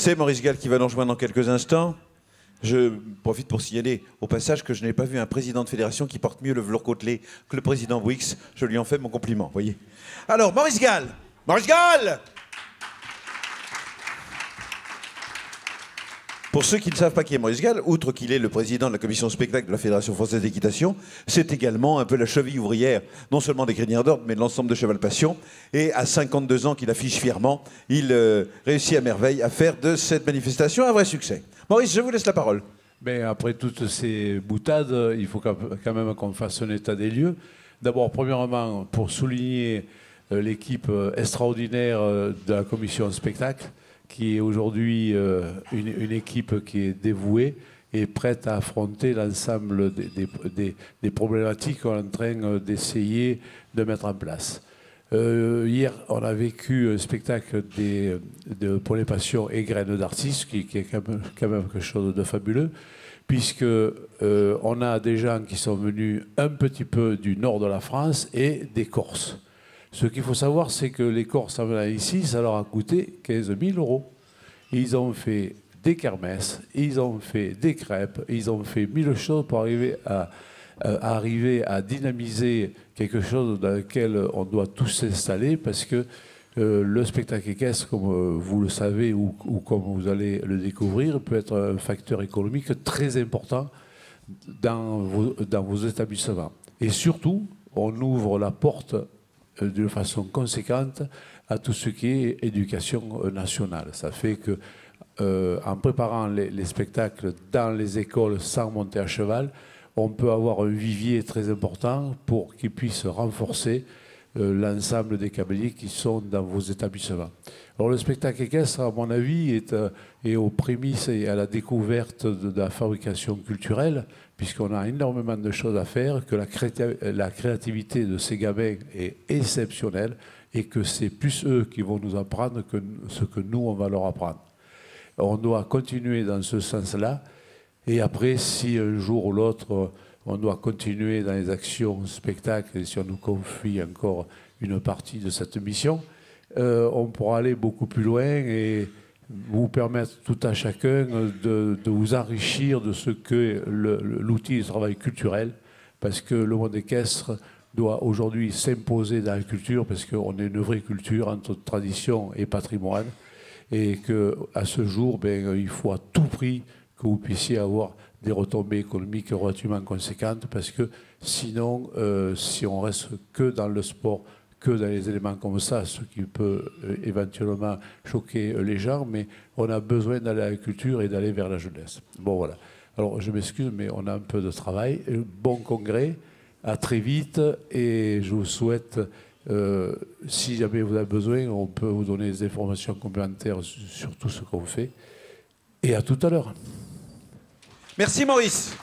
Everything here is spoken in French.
C'est Maurice Gall qui va nous rejoindre dans quelques instants. Je profite pour signaler au passage que je n'ai pas vu un président de fédération qui porte mieux le velours côtelé que le président Bouix. Je lui en fais mon compliment, voyez. Alors, Maurice Gall. Maurice Gall! Pour ceux qui ne savent pas qui est Maurice Gall, outre qu'il est le président de la commission spectacle de la Fédération française d'équitation, c'est également un peu la cheville ouvrière, non seulement des Crinières d'Ordre, mais de l'ensemble de Cheval Passion. Et à 52 ans qu'il affiche fièrement, il réussit à merveille à faire de cette manifestation un vrai succès. Maurice, je vous laisse la parole. Mais après toutes ces boutades, il faut quand même qu'on fasse un état des lieux. D'abord, premièrement, pour souligner l'équipe extraordinaire de la commission spectacle, qui est aujourd'hui une équipe qui est dévouée et prête à affronter l'ensemble des problématiques qu'on est en train d'essayer de mettre en place. Hier, on a vécu un spectacle pour les passions et graines d'artistes, qui est quand même quelque chose de fabuleux, puisque on a des gens qui sont venus un petit peu du nord de la France et des Corses. Ce qu'il faut savoir, c'est que les Corses, en venant ici, ça leur a coûté 15 000 €. Ils ont fait des kermesses, ils ont fait des crêpes, ils ont fait 1000 choses pour arriver à dynamiser quelque chose dans lequel on doit tous s'installer, parce que le spectacle équestre, comme vous le savez ou comme vous allez le découvrir, peut être un facteur économique très important dans vos établissements. Et surtout, on ouvre la porte de façon conséquente à tout ce qui est éducation nationale. Ça fait que, en préparant les spectacles dans les écoles sans monter à cheval, on peut avoir un vivier très important pour qu'ils puissent renforcer l'ensemble des cavaliers qui sont dans vos établissements. Alors le spectacle équestre, à mon avis, est aux prémices et à la découverte de la fabrication culturelle, puisqu'on a énormément de choses à faire, que la créativité de ces gamins est exceptionnelle et que c'est plus eux qui vont nous apprendre que ce que nous, on va leur apprendre. On doit continuer dans ce sens-là. Et après, si un jour ou l'autre, on doit continuer dans les actions spectacles, et si on nous confie encore une partie de cette mission, on pourra aller beaucoup plus loin et vous permettre tout à chacun de vous enrichir de ce que l'outil du travail culturel, parce que le monde équestre doit aujourd'hui s'imposer dans la culture, parce qu'on est une vraie culture entre tradition et patrimoine, et qu'à ce jour, il faut à tout prix que vous puissiez avoir des retombées économiques relativement conséquentes, parce que sinon, si on reste que dans le sport, que dans les éléments comme ça, ce qui peut éventuellement choquer les gens, mais on a besoin d'aller à la culture et d'aller vers la jeunesse. Bon, voilà. Alors, je m'excuse, mais on a un peu de travail. Bon congrès, à très vite, et je vous souhaite, si jamais vous avez besoin, on peut vous donner des informations complémentaires sur tout ce qu'on fait. Et à tout à l'heure. Merci Maurice.